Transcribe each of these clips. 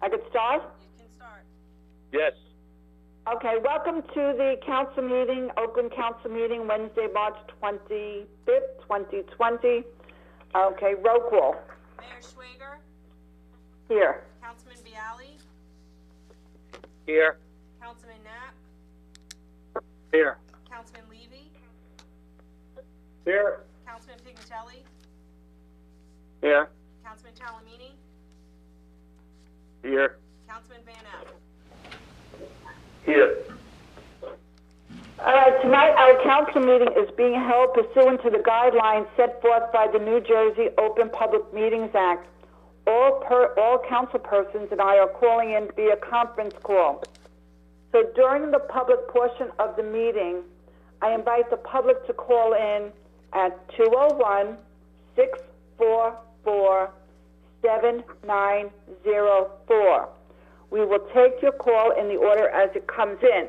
I could start? You can start. Yes. Okay, welcome to the council meeting, Oakland Council meeting, Wednesday, March 25th, 2020. Okay, roll call. Mayor Schwager, Here. Councilman BIALE, Here. Councilman KNAPP, Here. Councilman LEVY, Here. Councilman Pignatelli, Here. Councilman TALAMIN, Here. Councilman Van App. Here. All right, tonight our council meeting is being held pursuant to the guidelines set forth by the New Jersey Open Public Meetings Act. All council persons and I are calling in via conference call. So during the public portion of the meeting, I invite the public to call in at 201-644-7904. We will take your call in the order as it comes in.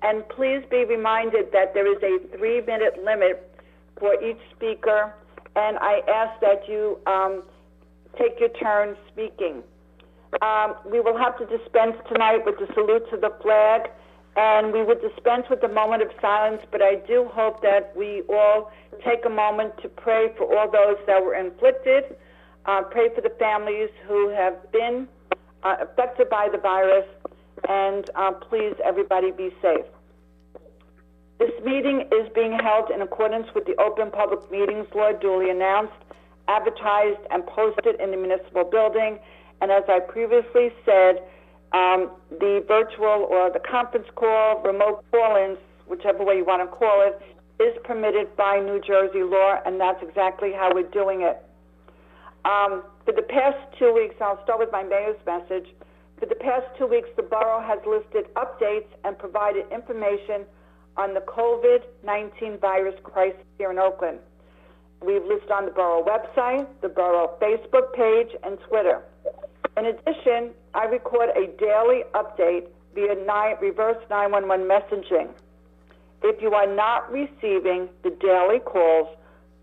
And please be reminded that there is a 3-minute limit for each speaker, and I ask that you take your turn speaking. We will have to dispense tonight with the salute to the flag, and we would dispense with the moment of silence, but I do hope that we all take a moment to pray for all those that were inflicted, pray for the families who have been affected by the virus, and please, everybody, be safe. This meeting is being held in accordance with the Open Public Meetings Law, duly announced, advertised, and posted in the municipal building. And as I previously said, the virtual or the conference call, remote call-ins, whichever way you want to call it, is permitted by New Jersey law, and that's exactly how we're doing it. For the past 2 weeks, I'll start with my mayor's message. For the past 2 weeks, the borough has listed updates and provided information on the COVID-19 virus crisis here in Oakland. We've listed on the borough website, the borough Facebook page, and Twitter. In addition, I record a daily update via reverse 911 messaging. If you are not receiving the daily calls,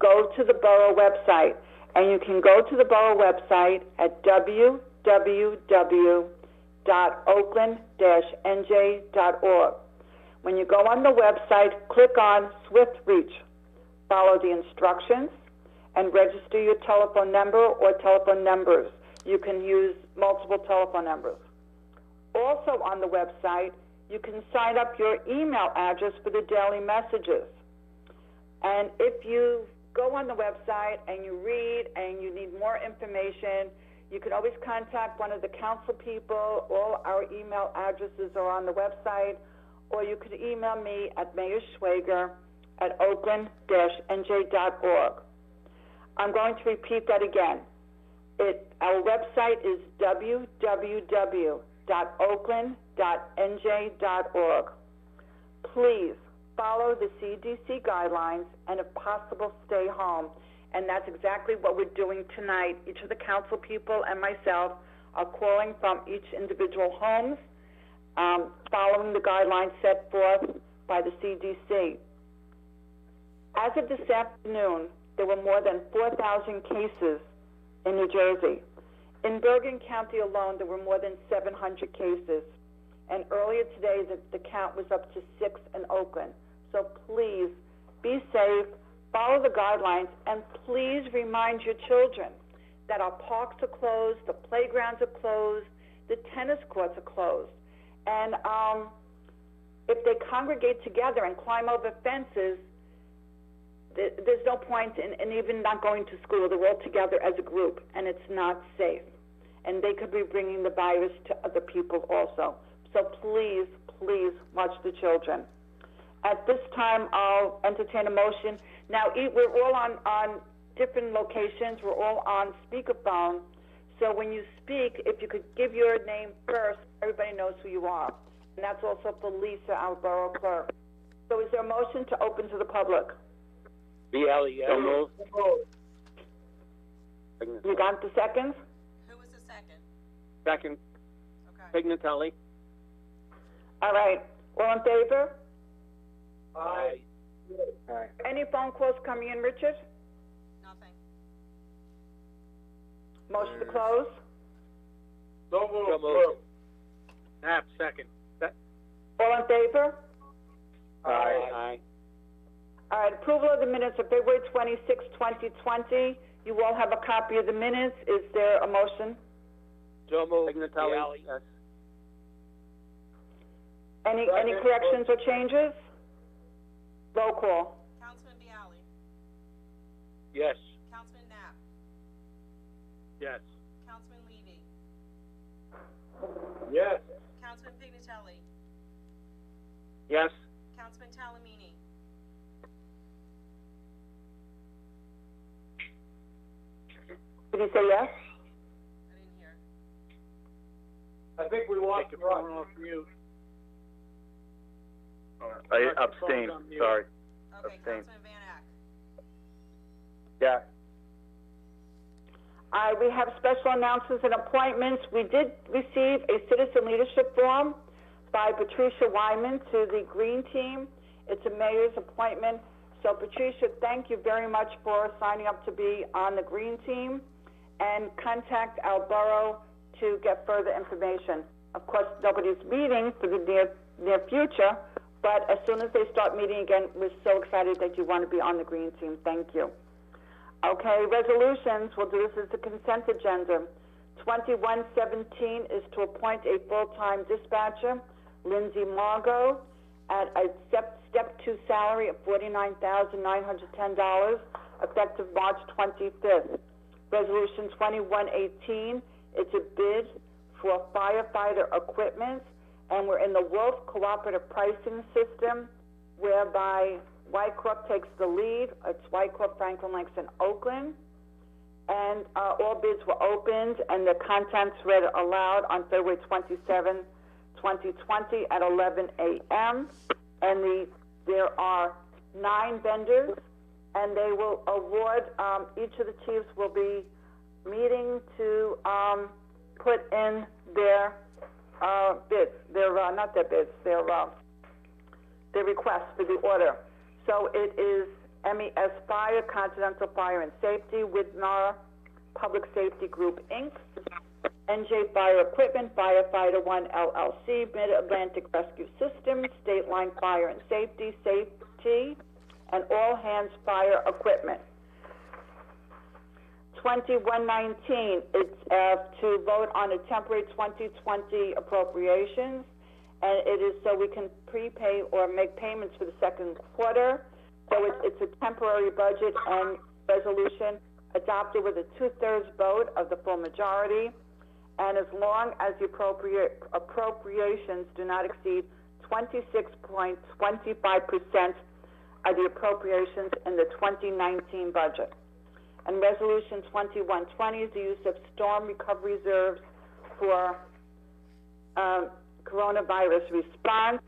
go to the borough website, and you can go to the borough website at www.oakland-nj.org. When you go on the website, click on Swift Reach. Follow the instructions and register your telephone number or telephone numbers. You can use multiple telephone numbers. Also on the website, you can sign up your email address for the daily messages. And if you go on the website and you read and you need more information, you can always contact one of the council people. All our email addresses are on the website, or you could email me at mayorschwager@oakland-nj.org. I'm going to repeat that again. Our website is www.oakland-nj.org. Please follow the CDC guidelines and, if possible, stay home. And that's exactly what we're doing tonight. Each of the council people and myself are calling from each individual homes, following the guidelines set forth by the CDC. As of this afternoon, there were more than 4,000 cases in New Jersey. In Bergen County alone, there were more than 700 cases. And earlier today, the count was up to 6 in Oakland. So please be safe, follow the guidelines, and please remind your children that our parks are closed, the playgrounds are closed, the tennis courts are closed. And if they congregate together and climb over fences, there's no point in even not going to school. They're all together as a group, and it's not safe. And they could be bringing the virus to other people also. So please, please watch the children. At this time, I'll entertain a motion. Now, we're all on different locations. We're all on speakerphone. So when you speak, if you could give your name first, everybody knows who you are. And that's also for Lisa, our borough clerk. So is there a motion to open to the public? BIALE, yes. So moved. You got the seconds? Who was the second? Second. Okay. Pignatelli. All right. All in favor? Aye. Aye. Any phone calls coming in, Richard? Nothing. Motion to close? So moved. Knapp, second. All in favor? Aye. All right, approval of the minutes of February 26, 2020. You all have a copy of the minutes. Is there a motion? So moved. BIALE. Yes. Any corrections or changes? Roll call. Councilman BIALE. Yes. Councilman Knapp. Yes. Councilman Levy. Yes. Councilman Pignatelli. Yes. Councilman Talamini. Did he say yes? I didn't hear. I think we lost your phone off mute. I abstain, sorry. Okay, Abstain. Councilman Van Ack. Yeah. We have special announcements and appointments. We did receive a citizen leadership form by Patricia Wyman to the Green Team. It's a mayor's appointment. So, Patricia, thank you very much for signing up to be on the Green Team, and contact our borough to get further information. Of course, nobody's meeting for the near future, but as soon as they start meeting again, we're so excited that you want to be on the Green Team. Thank you. Okay, resolutions. We'll do this as the consent agenda. 2117 is to appoint a full-time dispatcher, Lindsay Margot, at a step 2 salary of $49,910, effective March 25th. Resolution 2118, it's a bid for firefighter equipment, and we're in the Wolf Cooperative Pricing System, whereby Wyckoff takes the lead. It's Wyckoff, Franklin, Langston, Oakland. And all bids were opened, and the contents read aloud on February 27, 2020 at 11 a.m. And there are 9 vendors, and they will award, each of the chiefs will be meeting to put in their bids, their requests for the order. So it is MES Fire, Continental Fire and Safety, Widnar Public Safety Group, Inc., NJ Fire Equipment, Firefighter One LLC, Mid-Atlantic Rescue Systems, State Line Fire and Safety, and All Hands Fire Equipment. 2119, it's to vote on a temporary 2020 appropriations, and it is so we can prepay or make payments for the second quarter. So it's a temporary budget and resolution adopted with a 2/3 vote of the full majority. And as long as the appropriations do not exceed 26.25% of the appropriations in the 2019 budget. And Resolution 2120 is the use of storm recovery reserves for coronavirus response.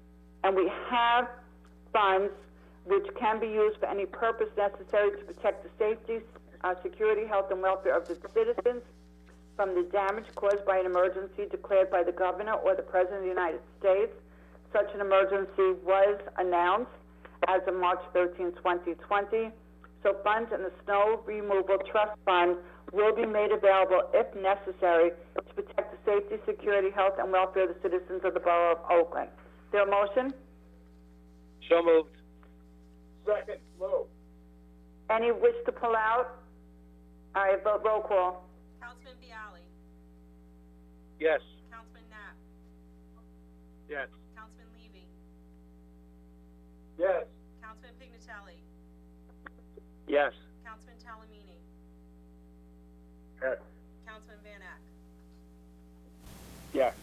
And we have funds which can be used for any purpose necessary to protect the safety, security, health, and welfare of the citizens from the damage caused by an emergency declared by the governor or the president of the United States. Such an emergency was announced as of March 13, 2020. So funds in the Snow Removal Trust Fund will be made available if necessary to protect the safety, security, health, and welfare of the citizens of the Borough of Oakland. Is there a motion? So moved. Second, move. Any wish to pull out? All right, vote roll call. Councilman BIALE. Yes. Councilman Knapp. Yes. Councilman Levy. Yes. Councilman Pignatelli. Yes. Councilman Talamini. Yes. Councilman Van Ack. Yes.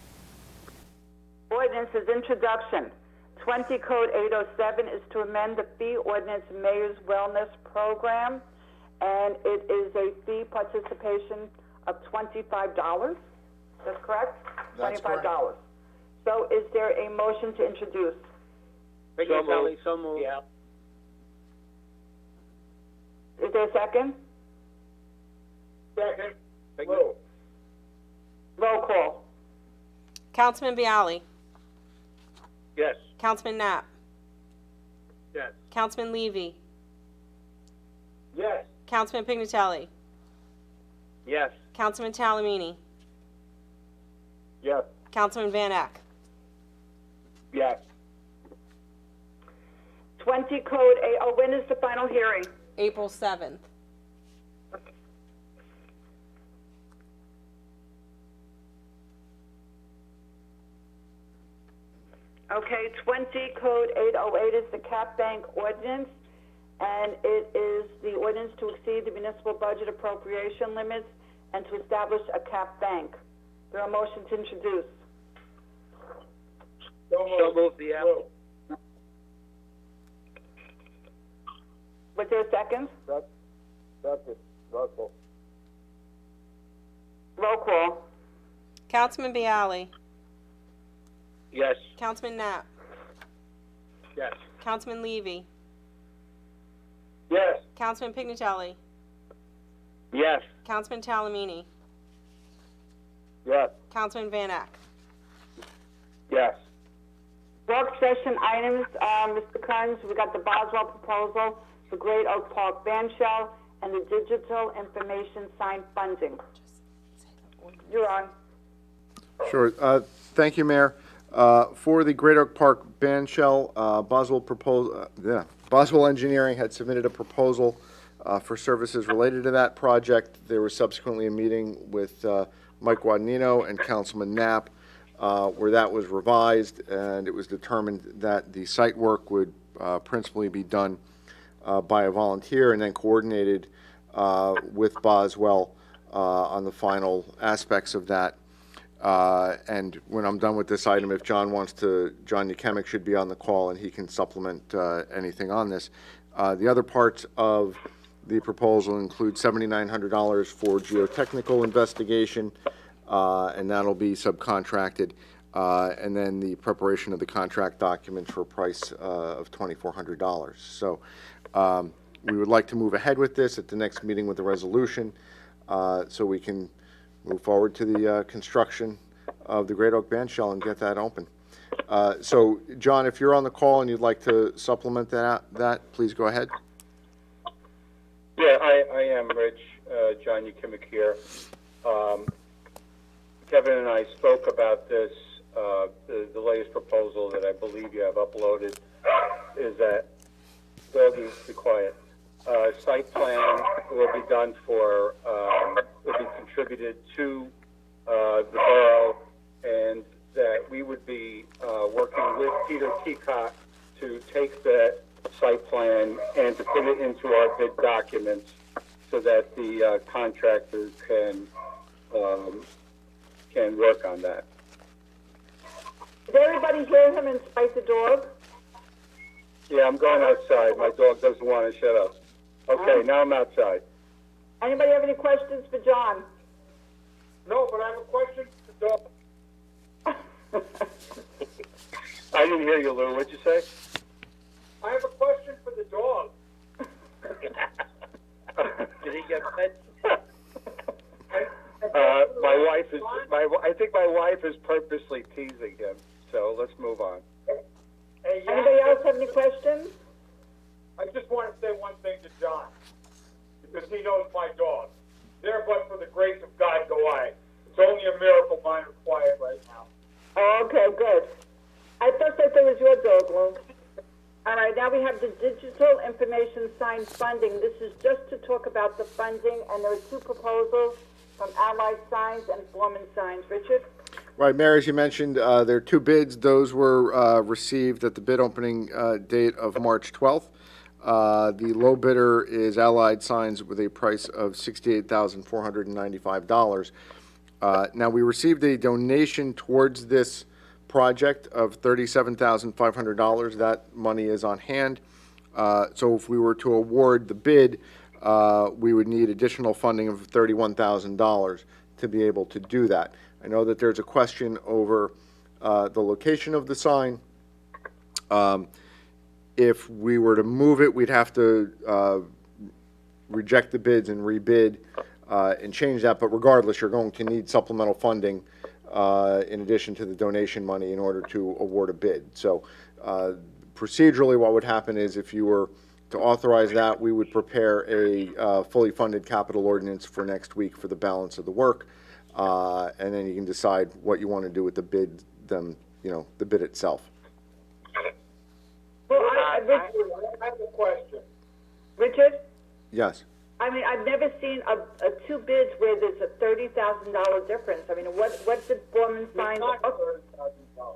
Ordinance's introduction. 20 Code 807 is to amend the fee ordinance Mayor's Wellness Program, and it is a fee participation of $25. That's correct? That's $25. correct. So is there a motion to introduce? So moved. Yeah. Is there a second? Second, move. Roll call. Councilman BIALE. Yes. Councilman Knapp. Yes. Councilman Levy. Yes. Councilman Pignatelli. Yes. Councilman Talamini. Yes. Councilman Van Eck. Yes. 20 code A, oh, when is the final hearing? April 7th. Okay, 20 code 808 is the cap bank ordinance, and it is the ordinance to exceed the municipal budget appropriation limits and to establish a cap bank. There are motion to introduce. So move the apple. Was there a second? That's it. Russell. Roll call. Councilman BIALE. Yes. Councilman Knapp. Yes. Councilman Levy. Yes. Councilman Pignatelli. Yes. Councilman Talamini. Yes. Councilman Van Eck. Yes. Work session items, Mr. Kearns, we got the BOSWELL proposal, the Great Oak Park ban shell, and the digital information sign funding. You're on. Sure. Thank you, Mayor. For the Great Oak Park ban shell, Boswell Engineering had submitted a proposal for services related to that project. There was subsequently a meeting with Mike Guadagnino and Councilman Knapp where that was revised, and it was determined that the site work would principally be done by a volunteer and then coordinated with Boswell on the final aspects of that. And when I'm done with this item, if John wants to, John Yukemic should be on the call and he can supplement anything on this. The other parts of the proposal include $7,900 for geotechnical investigation, and that'll be subcontracted, and then the preparation of the contract documents for a price of $2,400. So we would like to move ahead with this at the next meeting with a resolution so we can move forward to the construction of the Great Oak ban shell and get that open. So, John, if you're on the call and you'd like to supplement that please go ahead. Yeah, I am, Rich. John Yukimic here. Kevin and I spoke about this. The latest proposal that I believe you have uploaded is that, Doug, be quiet. Site plan will be done for, will be contributed to the borough, and that we would be working with Peter Teacott to take that site plan and to put it into our bid documents so that the contractors can work on that. Did everybody hear him in spite the dog? Yeah, I'm going outside. My dog doesn't want to shut up. Okay, now I'm outside. Anybody have any questions for John? No, but I have a question for Doug. I didn't hear you, Lou. What'd you say? I have a question for the dog. Did he get fed? I think my wife is purposely teasing him. So let's move on. Hey, yeah, Anybody else have any questions? I just want to say one thing to John, because he knows my dog. There but for the grace of God go I. It's only a miracle mine are quiet right now. Oh, okay, good. I thought that was your dog, Lou. All right, now we have the digital information sign funding. This is just to talk about the funding, and there are two proposals from Allied Signs and Foreman Signs. Richard? Right, Mayor, as you mentioned, there are two bids. Those were received at the bid opening date of March 12th. The low bidder is Allied Signs with a price of $68,495. Now, we received a donation towards this project of $37,500. That money is on hand. So if we were to award the bid, we would need additional funding of $31,000 to be able to do that. I know that there's a question over the location of the sign. If we were to move it, we'd have to reject the bids and rebid and change that. But regardless, you're going to need supplemental funding in addition to the donation money in order to award a bid. So procedurally, what would happen is if you were to authorize that, we would prepare a fully funded capital ordinance for next week for the balance of the work. and then you can decide what you want to do with the bid, the bid itself. Well, I have a question. Richard? Yes. I mean, I've never seen a two bids where there's a $30,000 difference. I mean, what did Foreman sign? It's not $30,000.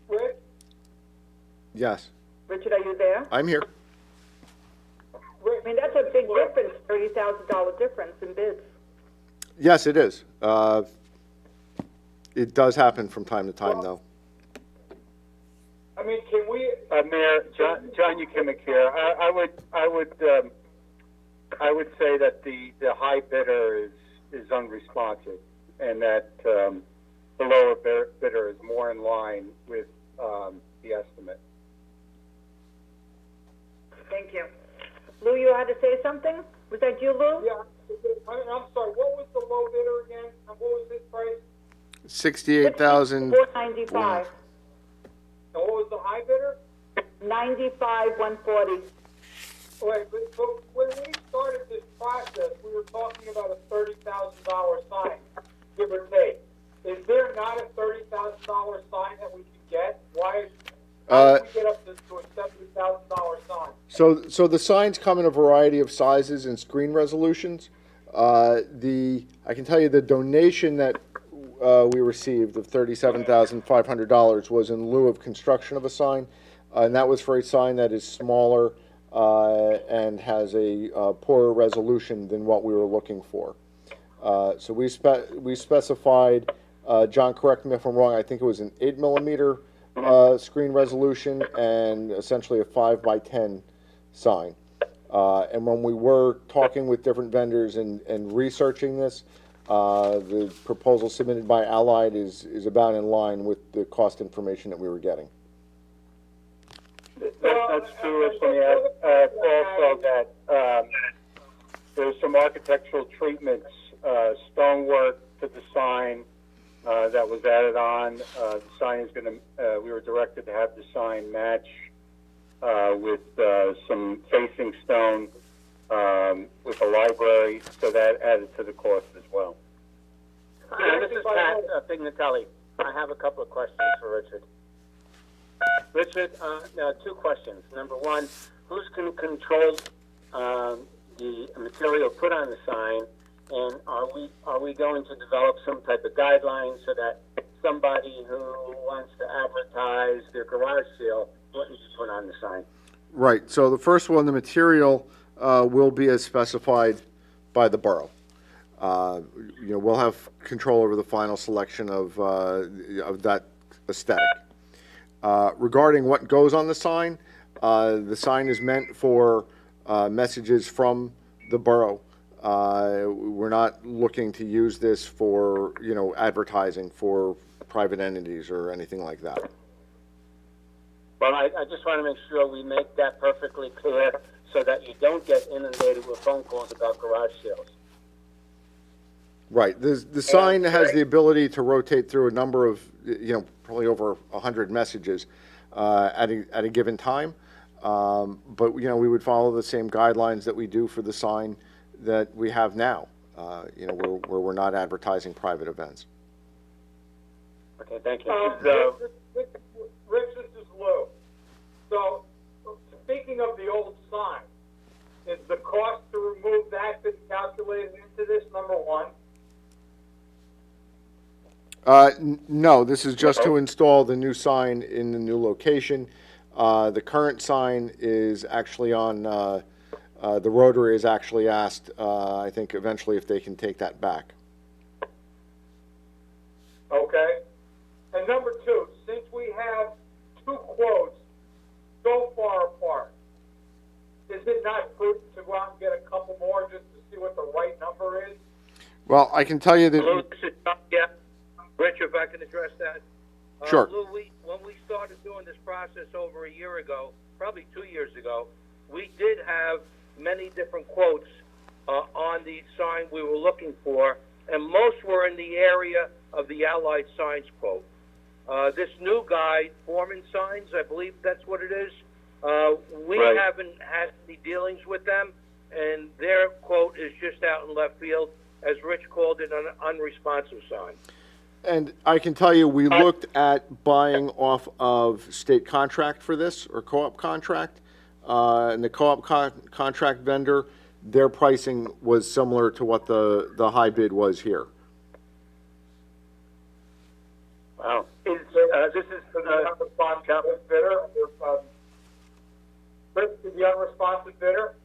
Rick? Yes. Richard, are you there? I'm here. I mean, that's a big difference, $30,000 difference in bids. Yes, it is. It does happen from time to time, though. I mean, can we? Mayor, John Ukimic here. I would say that the high bidder is unresponsive, and that the lower bidder is more in line with the estimate. Thank you. Lou, you had to say something? Was that you, Lou? Yeah. I'm sorry. What was the low bidder again? And what was his price? 68,000. $495. And what was the high bidder? $95,140. Wait, but when we started this process, we were talking about a $30,000 sign, give or take. Is there not a $30,000 sign that we can get? How did we get up to a $70,000 sign? So the signs come in a variety of sizes and screen resolutions. I can tell you the donation that we received of $37,500 was in lieu of construction of a sign, and that was for a sign that is smaller and has a poorer resolution than what we were looking for. So we specified, John, correct me if I'm wrong, I think it was an 8mm screen resolution and essentially a 5x10 sign. And when we were talking with different vendors and researching this, the proposal submitted by Allied is about in line with the cost information that we were getting. That's true. Let me add also that there's some architectural treatments, stonework to the sign that was added on. The sign is going to, we were directed to have the sign match with some facing stone with a library, so that added to the cost as well. This is Pat Pignatelli. I have a couple of questions for Richard. Richard, two questions. Number one, who's going to control the material put on the sign, and are we going to develop some type of guidelines so that somebody who wants to advertise their garage sale wouldn't put on the sign? Right. So the first one, the material will be as specified by the borough. We'll have control over the final selection of that aesthetic. Regarding what goes on the sign is meant for messages from the borough. We're not looking to use this for, advertising for private entities or anything like that. Well, I just want to make sure we make that perfectly clear so that you don't get inundated with phone calls about garage sales. Right. The sign has the ability to rotate through a number of, probably over 100 messages at a given time. But, we would follow the same guidelines that we do for the sign that we have now, where we're not advertising private events. Okay, thank you. Rich, this is Lou. So, speaking of the old sign, is the cost to remove that been calculated into this, number one? No, this is just to install the new sign in the new location. The current sign is actually on, the Rotary is actually asked, I think eventually if they can take that back. Okay. And number two, since we have two quotes so far apart, is it not prudent to go out and get a couple more just to see what the right number is? Well, I can tell you that... Yeah. Rich, if I can address that. Sure. Lou, when we started doing this process over a year ago, probably 2 years ago, we did have many different quotes on the sign we were looking for, and most were in the area of the Allied Signs quote. This new guy, Foreman Signs, I believe that's what it is, we Right. haven't had any dealings with them, and their quote is just out in left field. as Rich called it, an unresponsive sign. And I can tell you, we looked at buying off of state contract for this, or co-op contract, and the co-op contract vendor, their pricing was similar to what the high bid was here. Wow. This is the unresponsive bidder. Chris, the unresponsive bidder.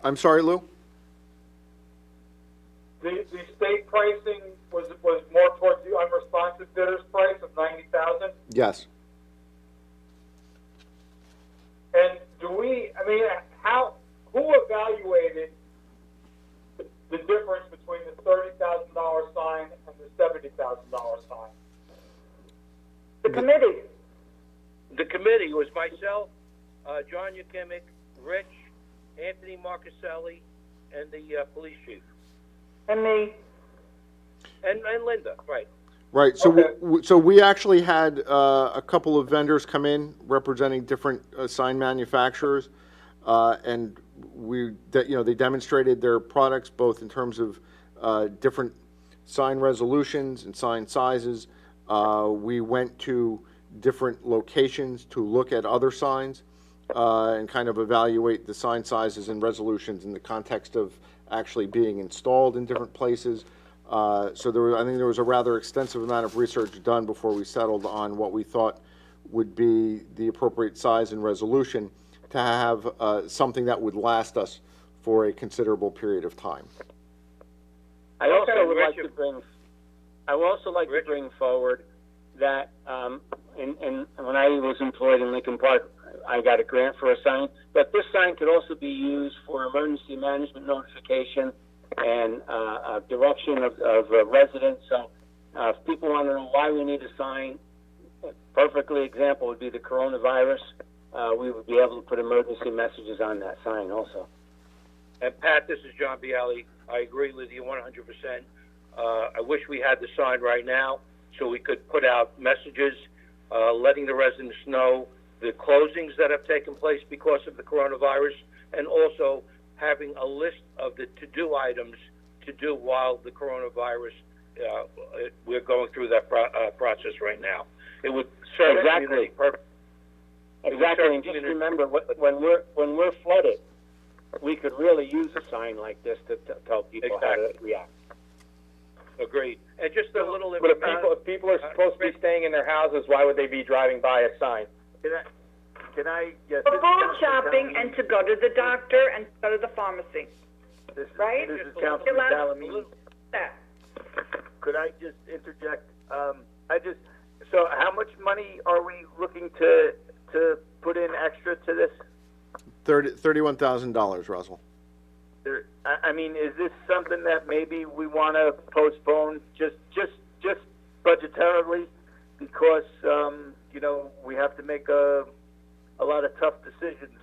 I'm sorry, Lou? The state pricing was more towards the unresponsive bidder's price of $90,000. Yes. And who evaluated the difference between the $30,000 sign and the $70,000 sign? The committee. The committee was myself, John Yakimic, Rich, Anthony Marcaselli, and the police chief. And me. And Linda, right. Right, so, Okay. so we actually had a couple of vendors come in representing different sign manufacturers, and they demonstrated their products both in terms of different sign resolutions and sign sizes. We went to different locations to look at other signs and kind of evaluate the sign sizes and resolutions in the context of actually being installed in different places. I think there was a rather extensive amount of research done before we settled on what we thought would be the appropriate size and resolution to have something that would last us for a considerable period of time. I also would Richard. like to bring. I would also like to bring forward that, and when I was employed in Lincoln Park, I got a grant for a sign. But this sign could also be used for emergency management notification and direction of residents. So, if people want to know why we need a sign, a perfectly example would be the coronavirus. We would be able to put emergency messages on that sign also. And Pat, this is John Biale. I agree with you 100%. I wish we had the sign right now so we could put out messages letting the residents know the closings that have taken place because of the coronavirus, and also having a list of the to-do items to do while the coronavirus, we're going through that process right now. It would serve the community perfectly. Exactly, and just remember, when we're flooded, we could really use a sign like this to tell people how to react. Agreed. And just a little But if people are supposed to be staying in their houses, why would they be driving by a sign? Can I yes, For food shopping and to go to the doctor and to go to the pharmacy. Right? This is Councilman Talamini. That. Could I just interject? So how much money are we looking to put in extra to this? $31,000, Russell. I mean, is this something that maybe we want to postpone just budgetarily because we have to make a lot of tough decisions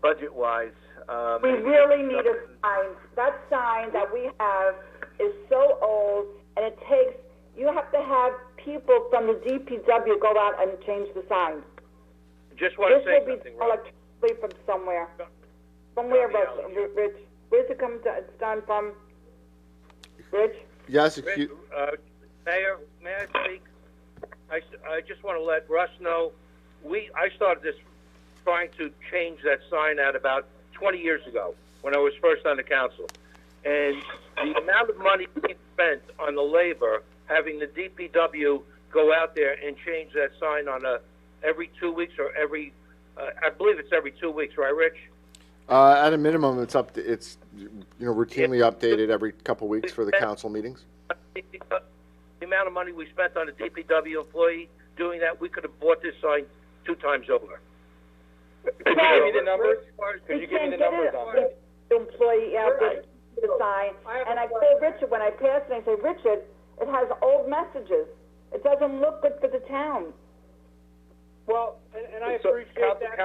budget-wise. We really need a sign. That sign that we have is so old, and you have to have people from the DPW go out and change the signs. just want to This say will be something, Rob. electrically from somewhere. From where, Rich? Where's it come to, it's done from? Rich? Yes, Rich, Mayor, may I speak? I just want to let Russ know, I started this trying to change that sign out about 20 years ago when I was first on the council. And the amount of money we spent on the labor, having the DPW go out there and change that sign on every 2 weeks or I believe it's every 2 weeks, right, Rich? at a minimum, it's routinely updated every couple weeks for the council meetings. The amount of money we spent on a DPW employee doing that, we could have bought this sign 2 times over. Could you give me the numbers? Could you give me the numbers on that? Employee out there, the sign, and I told Richard when I passed it, I said, Richard, it has old messages. It doesn't look good for the town. Well, and I So, appreciate that.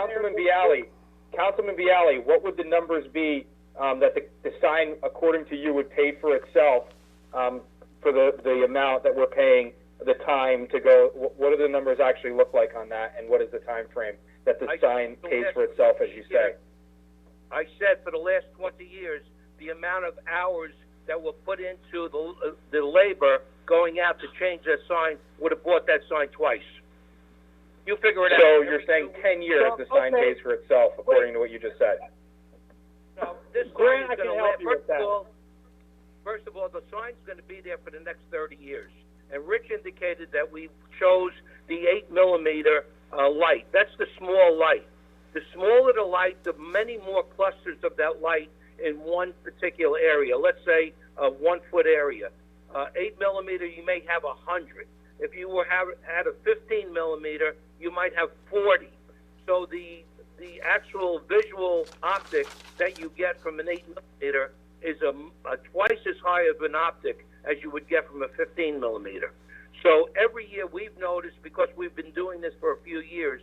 Councilman Biale, what would the numbers be that the sign, according to you, would pay for itself for the amount that we're paying, the time to go? What do the numbers actually look like on that, and what is the time frame that the sign pays for itself, as you say? I said for the last 20 years, the amount of hours that were put into the labor going out to change that sign would have bought that sign twice. You figure it out. So you're saying 10 years the sign okay. pays for itself, according to what you just said. No, this Grant, sign I is going can to help last. you with that. First of all, the sign's going to be there for the next 30 years. And Rich indicated that we chose the 8 millimeter light. That's the small light. The smaller the light, the many more clusters of that light in one particular area. Let's say a 1 foot area. 8 millimeter, you may have 100. If you had a 15 millimeter, you might have 40. So the actual visual optic that you get from an 8 millimeter is a twice as high of an optic as you would get from a 15 millimeter. So every year we've noticed, because we've been doing this for a few years,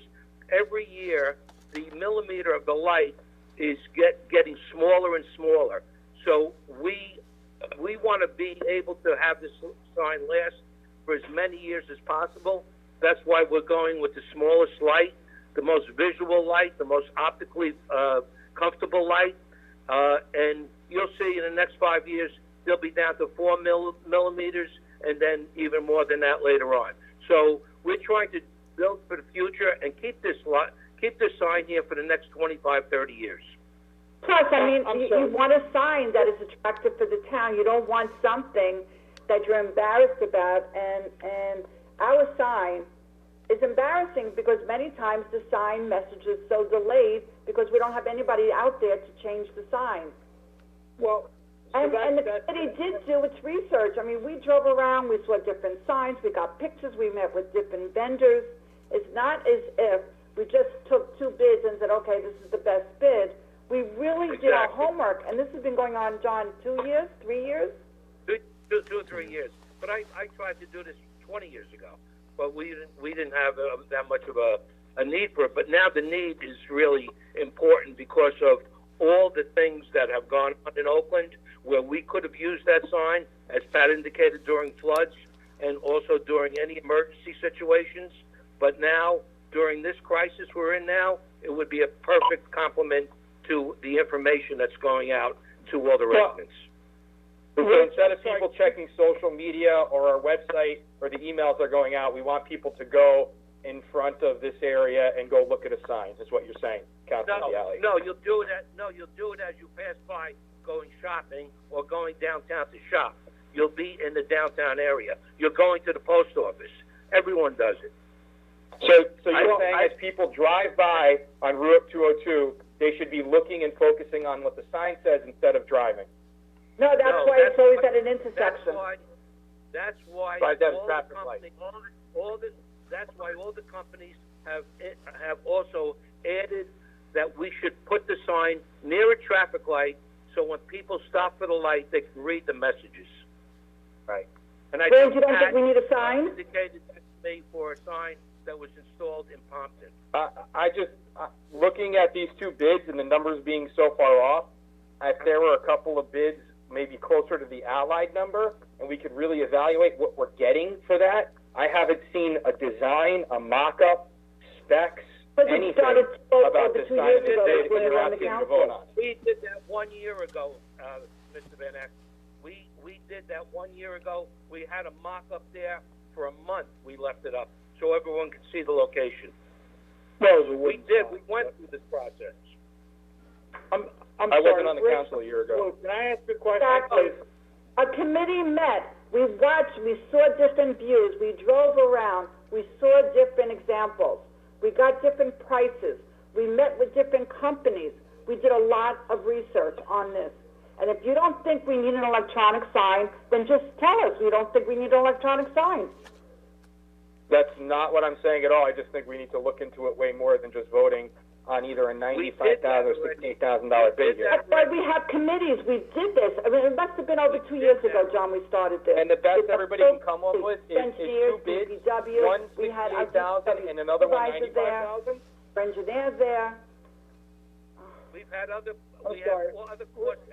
every year the millimeter of the light is getting smaller and smaller. So we want to be able to have this sign last for as many years as possible. That's why we're going with the smallest light, the most visual light, the most optically comfortable light. And you'll see in the next 5 years, they'll be down to 4 millimeters, and then even more than that later on. So we're trying to build for the future and keep this sign here for the next 25, 30 years. Plus, I mean, you want a sign that is attractive for the town. You don't want something that you're embarrassed about. And our sign is embarrassing because many times the sign message is so delayed because we don't have anybody out there to change the sign. Well, And the committee did do its research. I mean, we drove around, we saw different signs, we got pictures, we met with different vendors. It's not as if we just took 2 bids and said, okay, this is the best bid. We really did our homework, and this has been going on, John, 2 years, 3 years? 2 or 3 years. But I tried to do this 20 years ago, but we didn't have that much of a need for it. But now the need is really important because of all the things that have gone on in Oakland, where we could have used that sign, as Pat indicated, during floods and also during any emergency situations. But now, during this crisis we're in now, it would be a perfect complement to the information that's going out to all the residents. So instead of people checking social media or our website or the emails that are going out, we want people to go in front of this area and go look at a sign, is what you're saying, Councilman BIALE. No, you'll do it as you pass by going shopping or going downtown to shop. You'll be in the downtown area. You're going to the post office. Everyone does it. So you're saying as people drive by on Route 202, they should be looking and focusing on what the sign says instead of driving? No, that's why it's always at an intersection. That's why By that all traffic the light. companies, that's why all the companies have also added that we should put the sign near a traffic light, so when people stop for the light, they can read the messages. Right. And I James, you don't think we need a sign? indicated that to me for a sign that was installed in Pompton. Looking at these 2 bids and the numbers being so far off, if there were a couple of bids maybe closer to the Allied number, and we could really evaluate what we're getting for that. I haven't seen a design, a mock-up, specs, anything about this sign that you're asking to vote on. We did that 1 year ago, Mr. Van Eck. We did that 1 year ago. We had a mock-up there for a month. We left it up so everyone could see the location. We did. We went through this process. I wasn't on the council a year ago. Can I ask a question? Exactly. A committee met. We watched. We saw different views. We drove around. We saw different examples. We got different prices. We met with different companies. We did a lot of research on this. And if you don't think we need an electronic sign, then just tell us we don't think we need an electronic sign. That's not what I'm saying at all. I just think we need to look into it way more than just voting on either a $95,000 or $68,000 bid here. That's why we have committees. We did this. I mean, it must have been over 2 years ago, John, we started this. And the best everybody can come up with is 2 bids, one $68,000 and another one $95,000. Engineers there. We've had other cost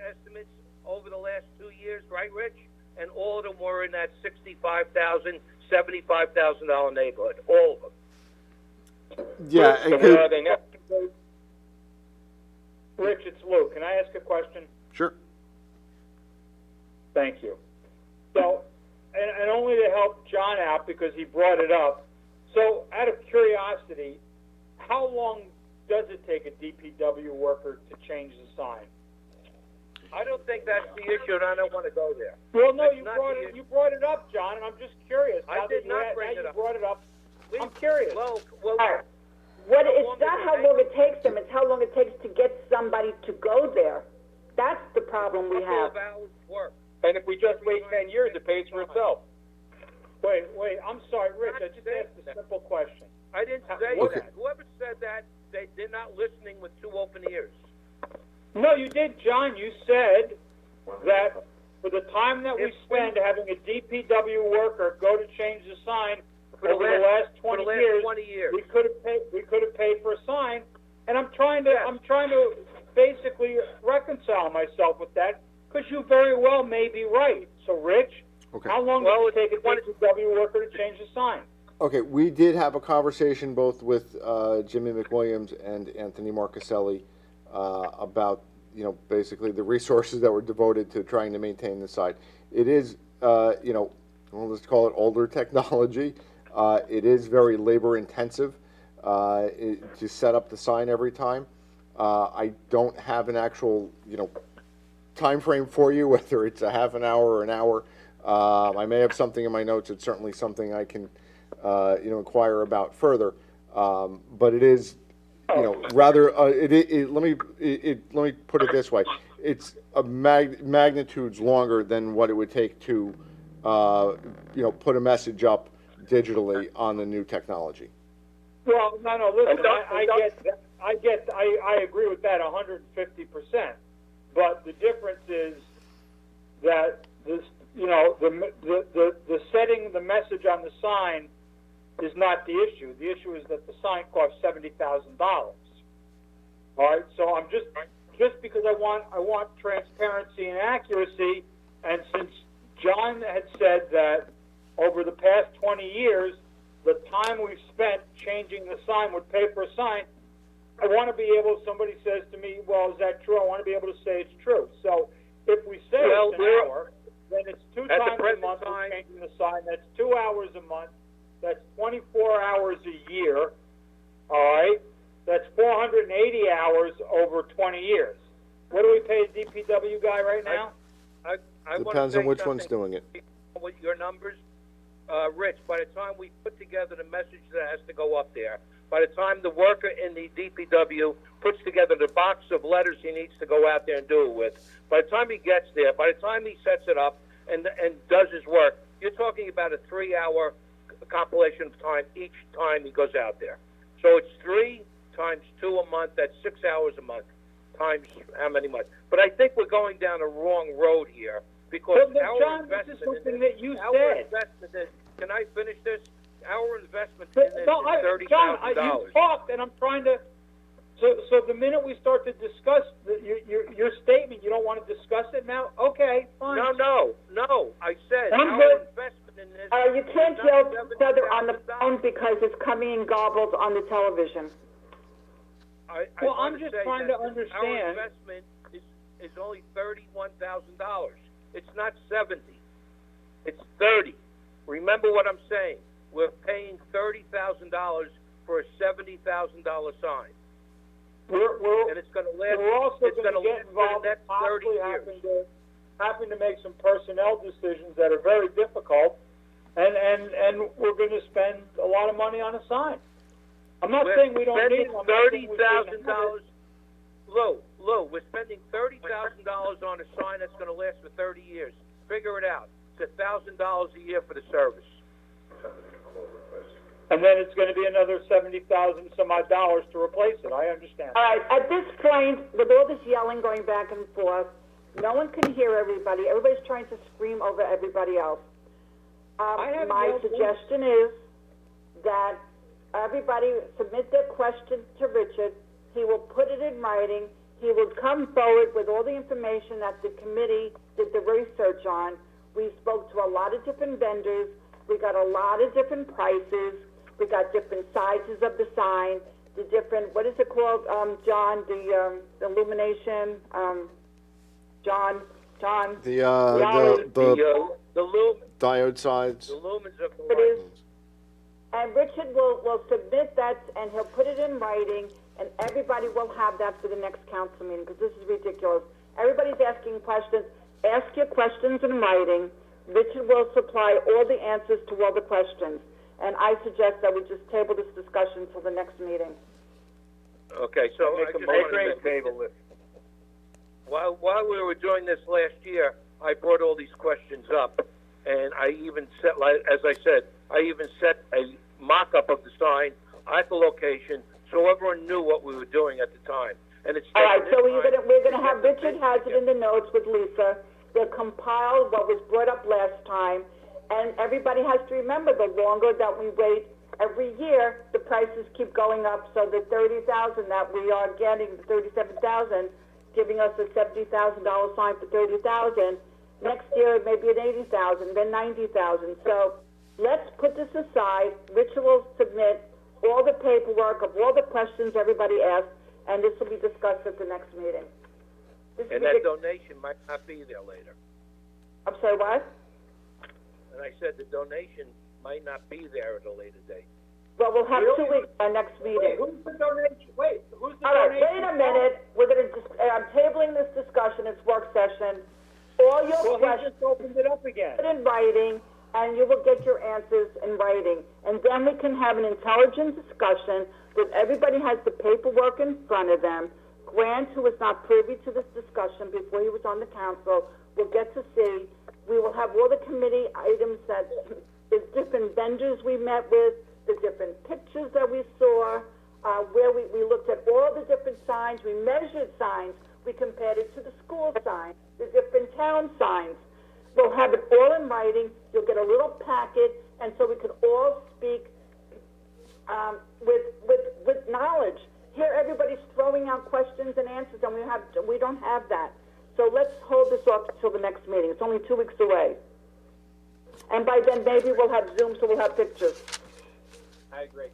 estimates over the last 2 years, right, Rich? And all of them were in that $65,000, $75,000 neighborhood. All of them. Yeah. So where are they now? Rich, it's Lou. Can I ask a question? Sure. Thank you. So, and only to help John out because he brought it up. So, out of curiosity, how long does it take a DPW worker to change the sign? I don't think that's the issue, and I don't want to go there. Well, no, That's you not brought it up, John, and I'm just curious. I did not bring it up. You brought it up. I'm curious. Well, All right. What, it's not how long it takes them, it's how long it takes to get somebody to go there. That's the problem we have. couple of hours work. And if we just wait 10 years, it pays for itself. Wait, I'm sorry, Rich, I just asked a simple question. I didn't say Okay. that. Whoever said that, they're not listening with two open ears. No, you did, John. You said that for the time that we spend having a DPW worker go to change the sign over the last 20 years, we could have paid for a sign. And I'm trying to basically reconcile myself with that because you very well may be right. So, Rich, Okay. how long does it take a DPW worker to change the sign? Okay, we did have a conversation both with Jimmy McWilliams and Anthony Marcaselli about, basically the resources that were devoted to trying to maintain the site. It is, well, let's call it older technology. It is very labor intensive to set up the sign every time. I don't have an actual, time frame for you, whether it's a half an hour or an hour. I may have something in my notes. It's certainly something I can, inquire about further. But it is, rather, let me put it this way. It's a magnitudes longer than what it would take to, put a message up digitally on the new technology. Well, no, listen, I agree with that 150%. But the difference is that this, the setting the message on the sign is not the issue. The issue is that the sign costs $70,000. All right, so I'm just because I want transparency and accuracy, and since John had said that over the past 20 years, the time we've spent changing the sign would pay for a sign, I want to be able, if somebody says to me, well, is that true? I want to be able to say it's true. So if we say it's an hour, then it's two times a month we're changing the sign. That's 2 hours a month. That's 24 hours a year. All right? That's 480 hours over 20 years. What do we pay a DPW guy right now? I Depends on which one's doing it. With your numbers, Rich, by the time we put together the message that has to go up there, by the time the worker in the DPW puts together the box of letters he needs to go out there and do it with, by the time he gets there, by the time he sets it up and does his work, you're talking about a 3-hour compilation of time each time he goes out there. So it's 3 times 2 a month, that's 6 hours a month, times how many months. But I think we're going down a wrong road here because But our John, investment this is something in that you our said. investment in, can I finish this? Our investment in this is $30,000. John, you talked, and I'm trying to. So the minute we start to discuss your statement, you don't want to discuss it now. Okay, fine. No. I said I'm our good. investment in this. You can't is yell not at each other on the $70,000. phone because it's coming in gobbles on the television. Well, I I'm wanna just say trying that to understand. Our investment is only $31,000. It's not 70. It's 30. Remember what I'm saying. We're paying $30,000 for a $70,000 sign. And it's going to last. We're also it's going to get involved in possibly having to make some personnel decisions that are very difficult, and we're going to spend a lot of money on a sign. I'm not saying we don't need them. $30,000. Lou, we're spending $30,000 on a sign that's going to last for 30 years. Figure it out. It's $1,000 a year for the service. And then it's going to be another $70,000 some odd dollars to replace it. I understand. All right, at this point, with all this yelling going back and forth, no one can hear everybody. Everybody's trying to scream over everybody else. My suggestion is that everybody submit their questions to Richard. He will put it in writing. He will come forward with all the information that the committee did the research on. We spoke to a lot of different vendors. We got a lot of different prices. We got different sizes of the sign, the different, what is it called, John, the illumination, John? John. The diode sides. The lumens of the It light. is. And Richard will submit that, and he'll put it in writing, and everybody will have that for the next council meeting, because this is ridiculous. Everybody's asking questions. Ask your questions in writing. Richard will supply all the answers to all the questions. And I suggest that we just table this discussion till the next meeting. Okay, so I just wanted to table this. While we were doing this last year, I brought all these questions up, and I even set, like, as I said, I even set a mock-up of the sign at the location, so everyone knew what we were doing at the time. And it's All right, so we're gonna have Richard has it in the notes with Lisa. They'll compile what was brought up last time, and everybody has to remember, the longer that we wait, every year, the prices keep going up, so the $30,000 that we are getting, the $37,000, giving us a $70,000 sign for $30,000, next year it may be an $80,000, then $90,000. So let's put this aside. Richard will submit all the paperwork of all the questions everybody asked, and this will be discussed at the next meeting. And that donation might not be there later. I'm sorry, what? And I said the donation might not be there at a later date. Well, we'll have 2 weeks our next meeting. Who's the donation? Wait, who's the All right, donation? wait a minute. We're gonna I'm tabling this discussion. It's work session. All your Well, he questions just opened it up again. put in writing, and you will get your answers in writing. And then we can have an intelligent discussion that everybody has the paperwork in front of them. Grant, who was not privy to this discussion before he was on the council, will get to see. We will have all the committee items that, the different vendors we met with, the different pictures that we saw, where we looked at all the different signs, we measured signs, we compared it to the school signs, the different town signs. We'll have it all in writing. You'll get a little packet, and so we can all speak with knowledge. Here, everybody's throwing out questions and answers, and we don't have that. So let's hold this off until the next meeting. It's only 2 weeks away, and by then maybe we'll have Zoom, so we'll have pictures. I agree.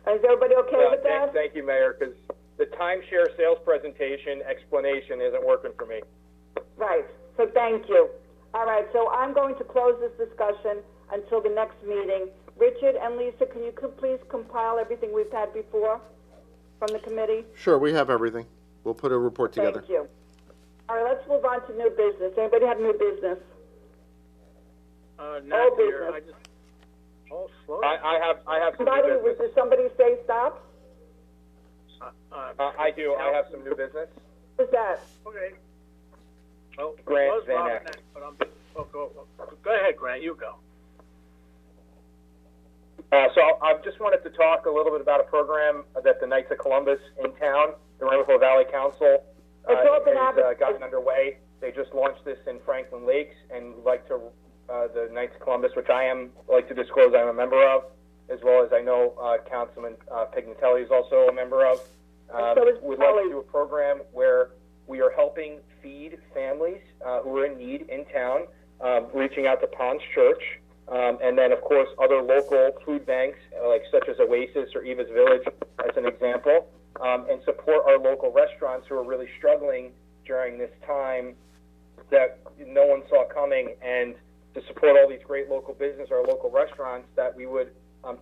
Is everybody okay with that? Thank you, Mayor, because the timeshare sales presentation explanation isn't working for me. Right. So thank you. All right. So I'm going to close this discussion until the next meeting. Richard and Lisa, can you please compile everything we've had before from the committee? Sure, we have everything. We'll put a report together. Thank you. All right, let's move on to new business. Anybody have new business? Not Old here. business. I have some Somebody, new business. did somebody say stop? I do. I have some new business. Who's that? Okay. Oh, Grant Van Eck. next, but go ahead, Grant. You go. So I just wanted to talk a little bit about a program that the Knights of Columbus in town, the Rainbow Valley Council, has gotten underway. They just launched this in Franklin Lakes, and would like to the Knights of Columbus, which like to disclose I'm a member of, as well as I know Councilman Pignatelli is also a member of. We'd like to do a program where we are helping feed families who are in need in town, reaching out to Ponds Church, and then, of course, other local food banks, such as Oasis or Eva's Village, as an example, and support our local restaurants who are really struggling during this time that no one saw coming, and to support all these great local businesses, our local restaurants, that we would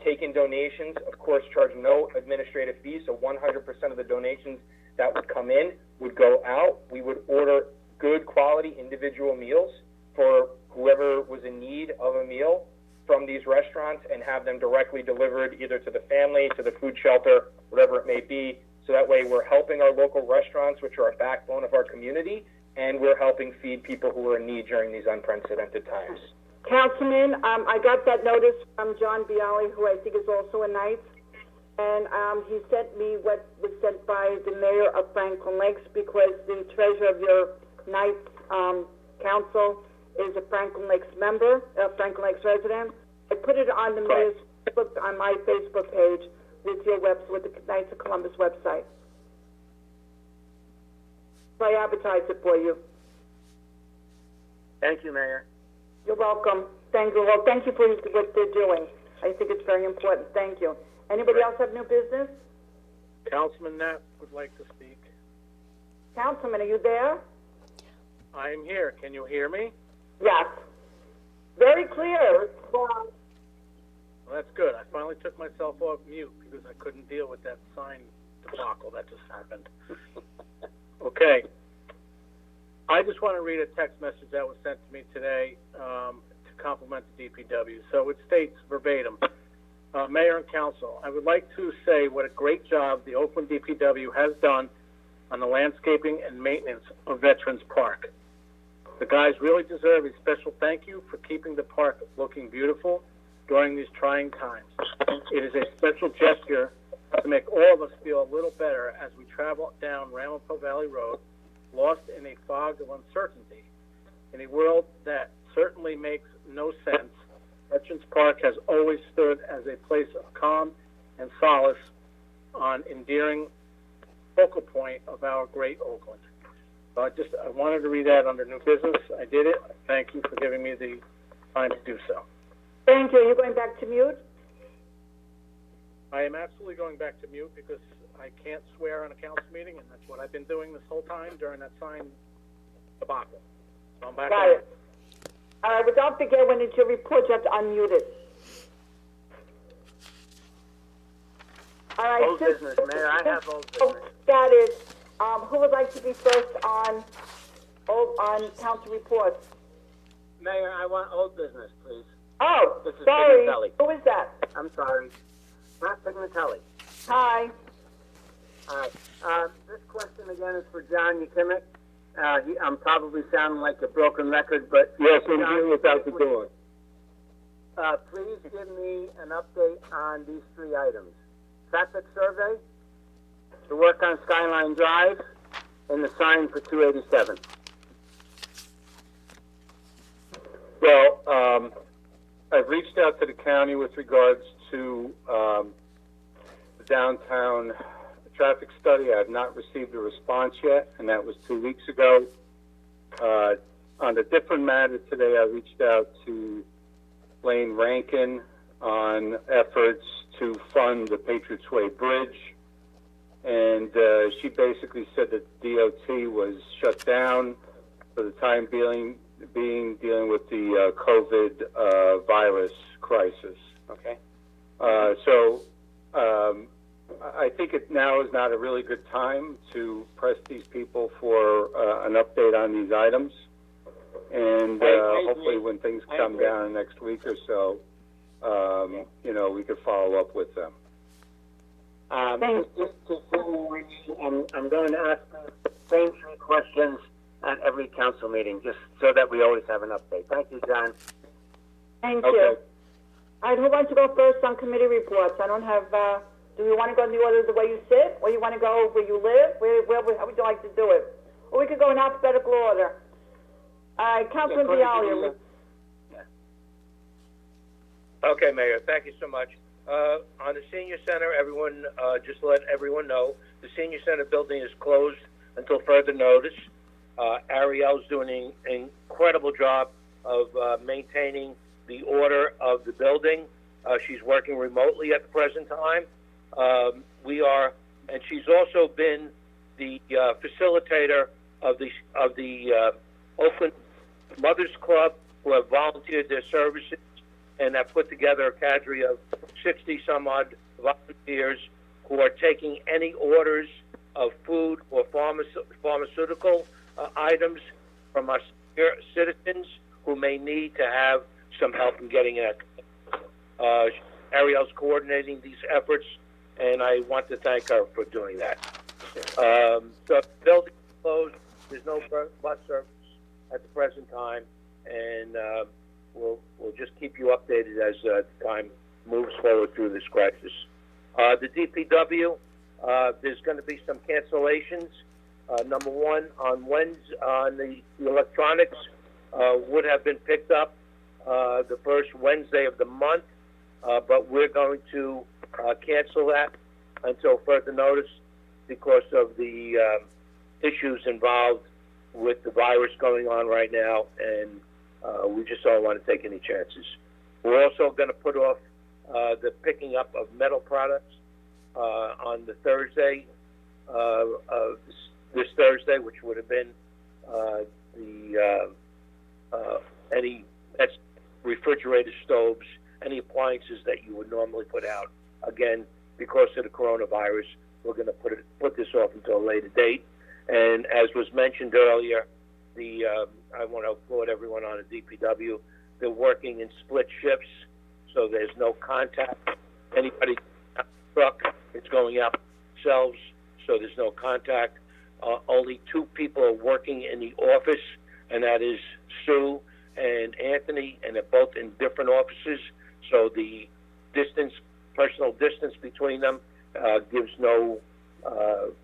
take in donations, of course, charge no administrative fees, so 100% of the donations that would come in would go out. We would order good quality individual meals for whoever was in need of a meal from these restaurants and have them directly delivered either to the family, to the food shelter, whatever it may be. So that way we're helping our local restaurants, which are a backbone of our community, and we're helping feed people who are in need during these unprecedented times. Councilman, I got that notice from John BIALE, who I think is also a Knight, and he sent me what was sent by the mayor of Franklin Lakes, because the treasurer of your Knights council is a Franklin Lakes member, a Franklin Lakes resident. I put it on the mayor's Facebook, on my Facebook page with your with the Knights of Columbus website. So I advertise it for you. Thank you, Mayor. You're welcome. Thank you. Well, thank you for what they're doing. I think it's very important. Thank you. Anybody else have new business? Councilman Knapp would like to speak. Councilman, are you there? I'm here. Can you hear me? Yes. Very clear. Well, that's good. I finally took myself off mute because I couldn't deal with that sign debacle that just happened. Okay. I just want to read a text message that was sent to me today to compliment the DPW. So it states verbatim, Mayor and Council, I would like to say what a great job the Oakland DPW has done on the landscaping and maintenance of Veterans Park. The guys really deserve a special thank you for keeping the park looking beautiful during these trying times. It is a special gesture to make all of us feel a little better as we travel down Ramapo Valley Road, lost in a fog of uncertainty. In a world that certainly makes no sense, Veterans Park has always stood as a place of calm and solace on endearing focal point of our great Oakland. So I wanted to read that under new business. I did it. Thank you for giving me the time to do so. Thank you. You're going back to mute? I am absolutely going back to mute because I can't swear on a council meeting, and that's what I've been doing this whole time during that sign debacle. So I'm back. Got it. All right, but don't forget when it's your report, you have to unmute it. All right. Old business, Mayor. I have old business. That is, who would like to be first on council reports? Mayor, I want old business, please. Oh, This is sorry. Pignatelli. Who is that? I'm sorry. Not Pignatelli. Hi. All right. This question again is for John Yakimic. I'm probably sounding like a broken record, but Yes, I'm John, here without the door. please give me an update on these three items: traffic survey, the work on Skyline Drive, and the sign for 287. Well, I've reached out to the county with regards to the downtown traffic study. I have not received a response yet, and that was 2 weeks ago. On a different matter today, I reached out to Lane Rankin on efforts to fund the Patriots Way Bridge, and she basically said that DOT was shut down for the time being dealing with the COVID virus crisis. Okay, so I think now is not a really good time to press these people for an update on these items, and hopefully when things come down next week or so, we could follow up with them. Just to forewarn you, I'm going to ask the same three questions at every council meeting, just so that we always have an update. Thank you, John. Thank Okay. you. All right, who wants to go first on committee reports? I don't have, do we want to go in the order of the way you sit, or you want to go where you live? How would you like to do it? Or we could go in alphabetical order. All right, Councilman BIALE. Okay, Mayor, thank you so much. On the senior center, everyone, just to let everyone know, the senior center building is closed until further notice. Ariel's doing an incredible job of maintaining the order of the building. She's working remotely at the present time. And she's also been the facilitator of the Oakland Mothers Club, who have volunteered their services and have put together a cadre of 60 some odd volunteers who are taking any orders of food or pharmaceutical items from our citizens who may need to have some help in getting it. Ariel's coordinating these efforts, and I want to thank her for doing that. The building is closed. There's no bus service at the present time, and we'll just keep you updated as time moves forward through this crisis. The DPW, there's going to be some cancellations. Number one, on Wednesday, on the electronics would have been picked up the first Wednesday of the month, but we're going to cancel that until further notice because of the issues involved with the virus going on right now, and we just don't want to take any chances. We're also going to put off the picking up of metal products on the Thursday, this Thursday, which would have been any refrigerator stoves, any appliances that you would normally put out. Again, because of the coronavirus, we're going to put this off until a later date. And as was mentioned earlier, I want to applaud everyone on the DPW. They're working in split shifts, so there's no contact. Anybody truck, it's going out themselves, so there's no contact. Only 2 people are working in the office, and that is Sue and Anthony, and they're both in different offices, so the personal distance between them gives no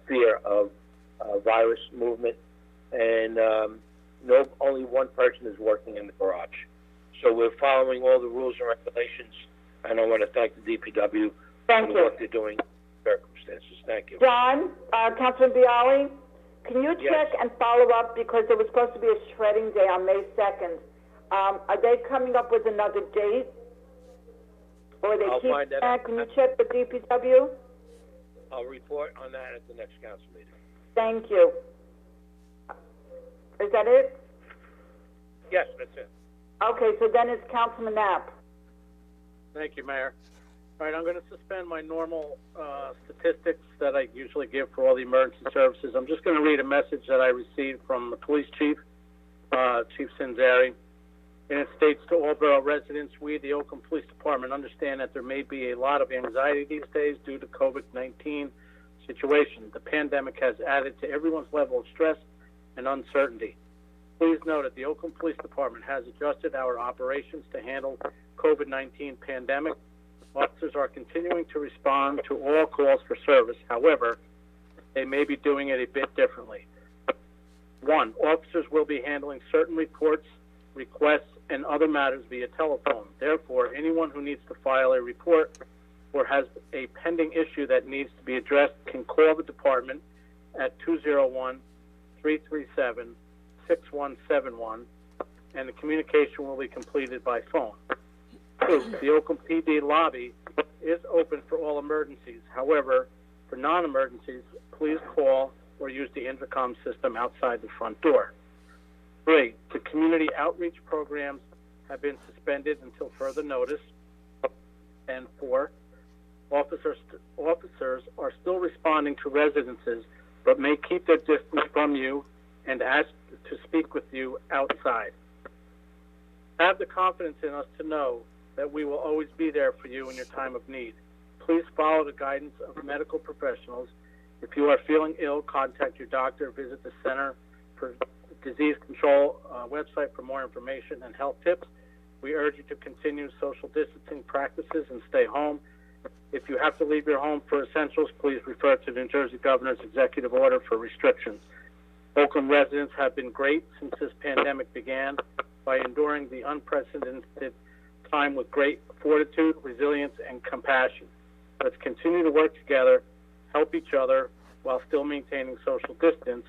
fear of virus movement, and only one person is working in the garage. So we're following all the rules and regulations, and I want to thank the DPW for the work they're doing in circumstances. Thank you. John, Councilman BIALE, can you check and follow up, because there was supposed to be a shredding day on May 2nd. Are they coming up with another date? Or they keep find that out. Can you check the DPW? I'll report on that at the next council meeting. Thank you. Is that it? Yes, that's it. Okay, so then it's Councilman Knapp. Thank you, Mayor. All right, I'm going to suspend my normal statistics that I usually give for all the emergency services. I'm just going to read a message that I received from the police chief, Chief Sinzari. And it states, to all Borough residents, we, the Oakland Police Department, understand that there may be a lot of anxiety these days due to COVID-19 situation. The pandemic has added to everyone's level of stress and uncertainty. Please note that the Oakland Police Department has adjusted our operations to handle COVID-19 pandemic. Officers are continuing to respond to all calls for service. However, they may be doing it a bit differently. 1, officers will be handling certain reports, requests, and other matters via telephone. Therefore, anyone who needs to file a report or has a pending issue that needs to be addressed can call the department at 201-337-6171, and the communication will be completed by phone. 2, the Oakland PD lobby is open for all emergencies. However, for non-emergencies, please call or use the intercom system outside the front door. 3, the community outreach programs have been suspended until further notice. And 4, officers are still responding to residences, but may keep their distance from you and ask to speak with you outside. Have the confidence in us to know that we will always be there for you in your time of need. Please follow the guidance of medical professionals. If you are feeling ill, contact your doctor. Visit the Center for Disease Control website for more information and health tips. We urge you to continue social distancing practices and stay home. If you have to leave your home for essentials, please refer to the New Jersey Governor's executive order for restrictions. Oakland residents have been great since this pandemic began by enduring the unprecedented time with great fortitude, resilience, and compassion. Let's continue to work together, help each other while still maintaining social distance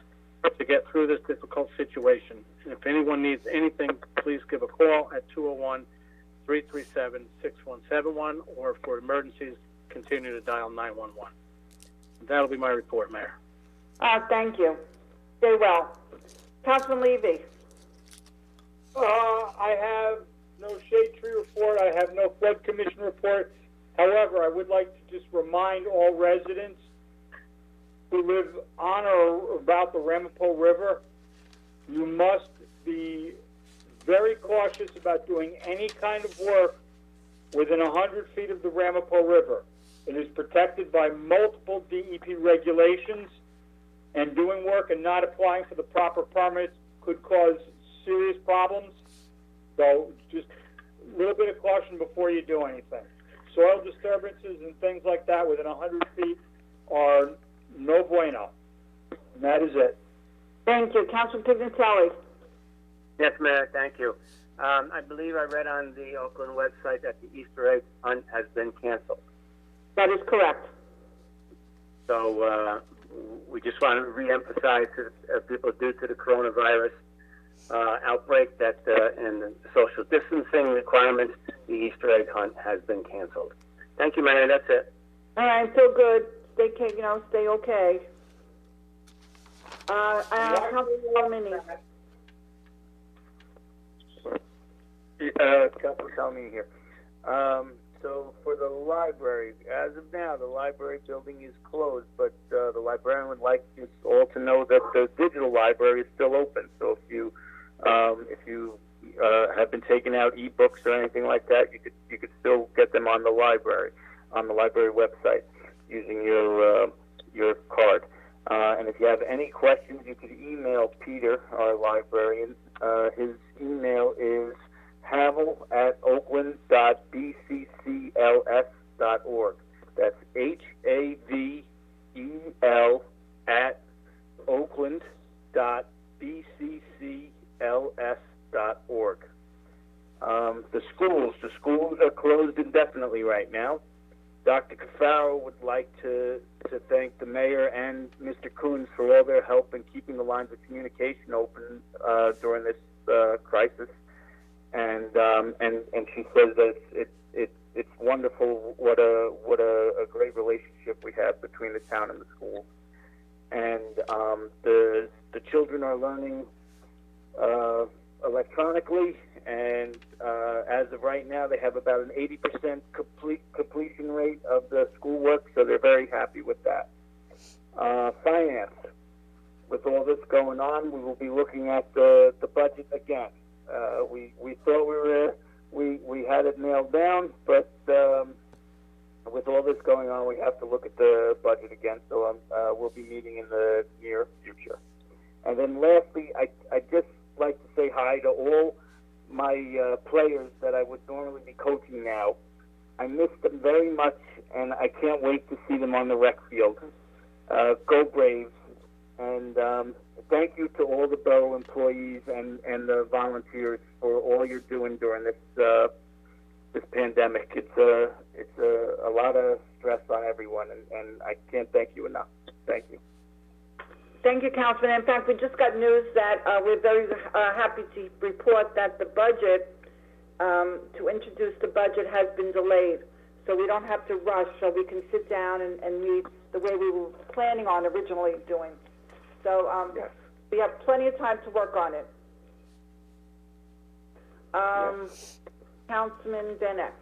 to get through this difficult situation. And if anyone needs anything, please give a call at 201-337-6171, or for emergencies, continue to dial 911. That'll be my report, Mayor. Thank you. Stay well. Councilman Levy. I have no shade tree report. I have no flood commission report. However, I would like to just remind all residents who live on or about the Ramapo River, you must be very cautious about doing any kind of work within 100 feet of the Ramapo River. It is protected by multiple DEP regulations, and doing work and not applying for the proper permits could cause serious problems. So just a little bit of caution before you do anything. Soil disturbances and things like that within 100 feet are no bueno. And that is it. Thank you. Councilman Pignatelli. Yes, Mayor, thank you. I believe I read on the Oakland website that the Easter egg hunt has been canceled. That is correct. So we just want to reemphasize to people, due to the coronavirus outbreak, that and the social distancing requirements, the Easter egg hunt has been canceled. Thank you, Mayor. That's it. All right. Feel good. Stay okay. Councilman Talamini. Councilman Talamini here. So for the library, as of now, the library building is closed, but the librarian would like you all to know that the digital library is still open. So if you have been taking out e-books or anything like that, you could still get them on the library website using your card. And if you have any questions, you can email Peter, our librarian. His email is havel@oakland.bccls.org. That's havel@oakland.bccls.org. The schools are closed indefinitely right now. Dr. Cafaro would like to thank the mayor and Mr. Coons for all their help in keeping the lines of communication open during this crisis. And she says that it's wonderful what a great relationship we have between the town and the schools. And the children are learning electronically, and as of right now, they have about an 80% completion rate of the schoolwork, so they're very happy with that. Finance. With all this going on, we will be looking at the budget again. We thought we had it nailed down, but with all this going on, we have to look at the budget again. So we'll be meeting in the near future. And then lastly, I just like to say hi to all my players that I would normally be coaching now. I miss them very much, and I can't wait to see them on the rec field. Go Braves! And thank you to all the Borough employees and the volunteers for all you're doing during this pandemic. It's a lot of stress on everyone, and I can't thank you enough. Thank you. Thank you, Councilman. In fact, we just got news that we're very happy to report that the budget, to introduce the budget, has been delayed. So we don't have to rush, so we can sit down and meet the way we were planning on originally doing. So Yes. we have plenty of time to work on it. Councilman Benek.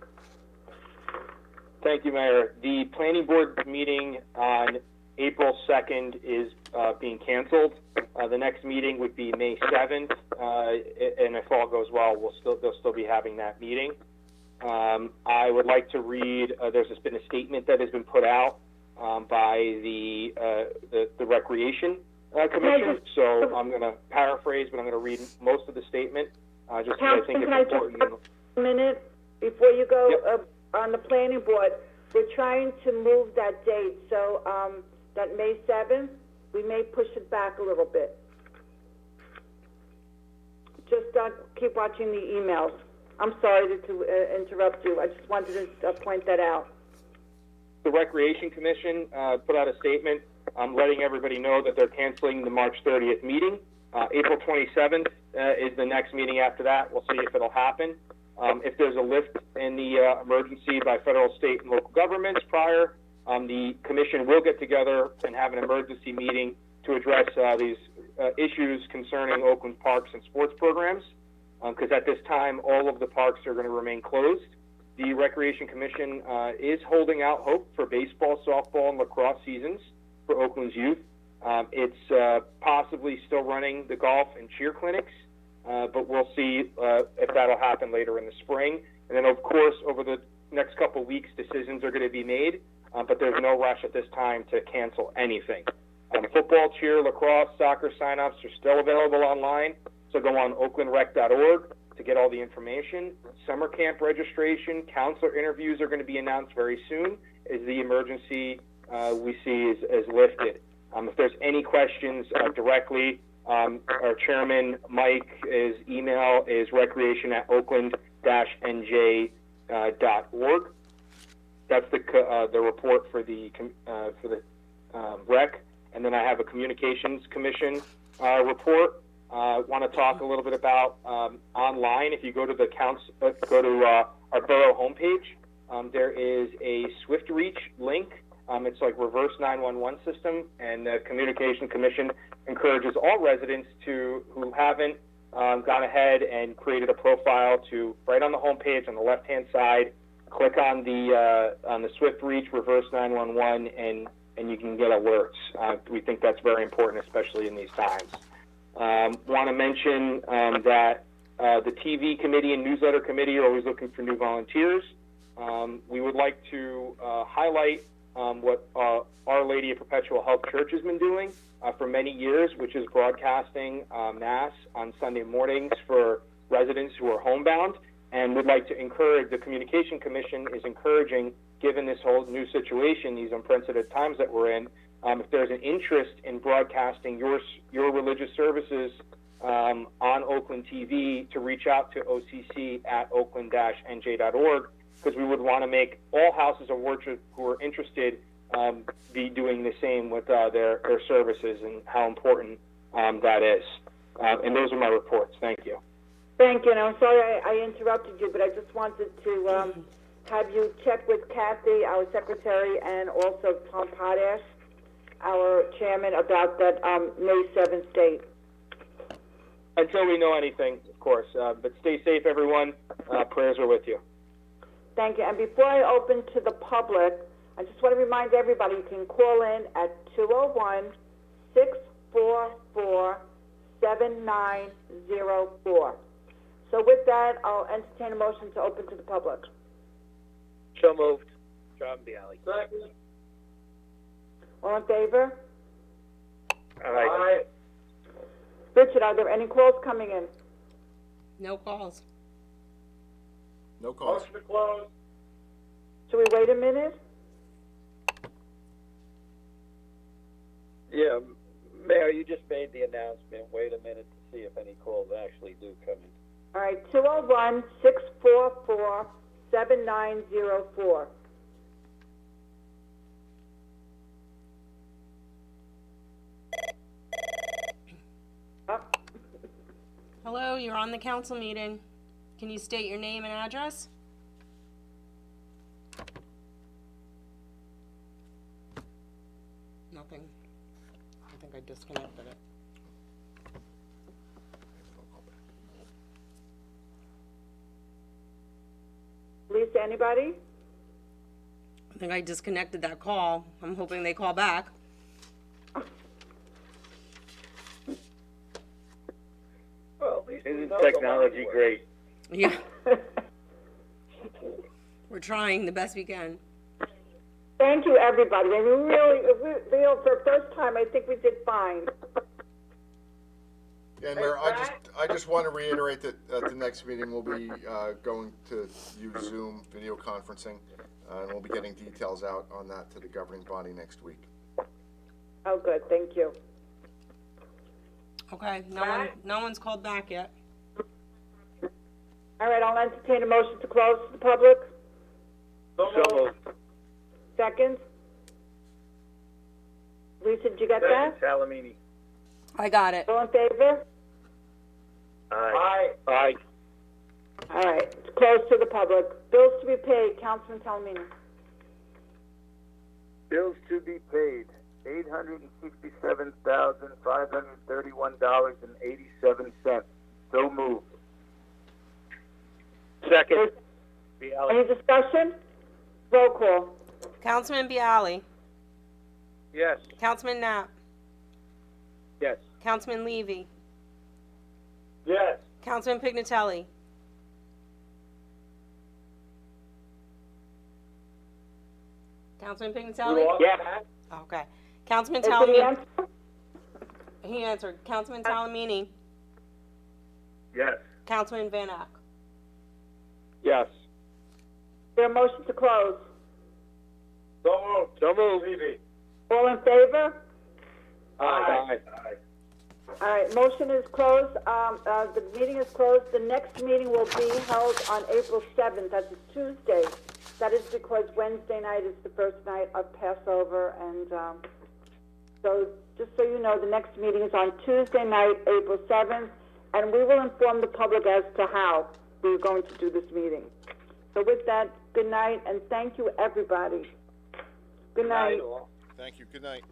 Thank you, Mayor. The planning board meeting on April 2nd is being canceled. The next meeting would be May 7th, and if all goes well, they'll still be having that meeting. I would like to read, there's been a statement that has been put out by the Recreation Commission, so I'm going to paraphrase, but I'm going to read most of the statement, just because I think it's important. Can I just a minute before you go? Yep. On the planning board, we're trying to move that date, so that May 7th, we may push it back a little bit. Just keep watching the emails. I'm sorry to interrupt you. I just wanted to point that out. The Recreation Commission put out a statement letting everybody know that they're canceling the March 30th meeting. April 27th is the next meeting after that. We'll see if it'll happen. If there's a lift in the emergency by federal, state, and local governments prior, the commission will get together and have an emergency meeting to address these issues concerning Oakland parks and sports programs, because at this time, all of the parks are going to remain closed. The Recreation Commission is holding out hope for baseball, softball, and lacrosse seasons for Oakland's youth. It's possibly still running the golf and cheer clinics, but we'll see if that'll happen later in the spring. And then, of course, over the next couple weeks, decisions are going to be made, but there's no rush at this time to cancel anything. Football, cheer, lacrosse, soccer sign-ups are still available online, so go on oaklandrec.org to get all the information. Summer camp registration, counselor interviews are going to be announced very soon as the emergency we see is lifted. If there's any questions directly, our chairman, Mike's email is recreation@oakland-nj.org. That's the report for the rec. And then I have a communications commission report. Want to talk a little bit about online. If you go to the our borough homepage, there is a Swift Reach link. It's like reverse 911 system, and the Communication Commission encourages all residents who haven't gone ahead and created a profile to, right on the homepage on the left-hand side, click on the Swift Reach Reverse 911, and you can get alerts. We think that's very important, especially in these times. Want to mention that the TV committee and newsletter committee are always looking for new volunteers. We would like to highlight what Our Lady of Perpetual Help Church has been doing for many years, which is broadcasting Mass on Sunday mornings for residents who are homebound, and would like to encourage, the Communication Commission is encouraging, given this whole new situation, these unprecedented times that we're in, if there's an interest in broadcasting your religious services on Oakland TV, to reach out to OCC at oakland-nj.org, because we would want to make all houses of worship who are interested be doing the same with their services, and how important that is. And those are my reports. Thank you. Thank you, and I'm sorry I interrupted you, but I just wanted to have you check with Kathy, our secretary, and also Tom Potash, our chairman, about that May 7th date. Until we know anything, of course. But stay safe, everyone. Prayers are with you. Thank you. And before I open to the public, I just want to remind everybody you can call in at 201-644-7904. So with that, I'll entertain a motion to open to the public. So moved. John BIALE. Second. All in favor? Aye. Richard, are there any calls coming in? No calls. No calls. Motion to close. Should we wait a minute? Yeah, Mayor, you just made the announcement. Wait a minute to see if any calls actually do come in. All right, 201-644-7904. Hello, you're on the council meeting. Can you state your name and address? Nothing. I think I disconnected it. Lisa, anybody? I think I disconnected that call. I'm hoping they call back. Well, at least Isn't technology great? Yeah. We're trying the best we can. Thank you, everybody. I mean, really, for the first time, I think we did fine. And Mayor, I just want to reiterate that at the next meeting, we'll be going to use Zoom video conferencing, and we'll be getting details out on that to the governing body next week. Oh, good. Thank you. Okay, no one's called back yet. All right, I'll entertain a motion to close to the public. So moved. Second? Lisa, did you get that? Talamini. I got it. All in favor? Aye. Aye. All right, it's closed to the public. Bills to be paid, Councilman Talamini. Bills to be paid, $867,531.87. So moved. Second. Any discussion? Roll call. Councilman BIALE. Yes. Councilman Knapp. Yes. Councilman Levy. Yes. Councilman Pignatelli. Councilman Pignatelli? Yes. Okay. Councilman Is it the Talamini. answer? He answered. Councilman Talamini. Yes. Councilman Van Ack. Yes. Is there a motion to close? So moved. So moved. Levy. All in favor? Aye. All right, motion is closed. The meeting is closed. The next meeting will be held on April 7th. That's a Tuesday. That is because Wednesday night is the first night of Passover. And so just so you know, the next meeting is on Tuesday night, April 7th. And we will inform the public as to how we're going to do this meeting. So with that, good night, and thank you, everybody. Good night. Thank you. Good night.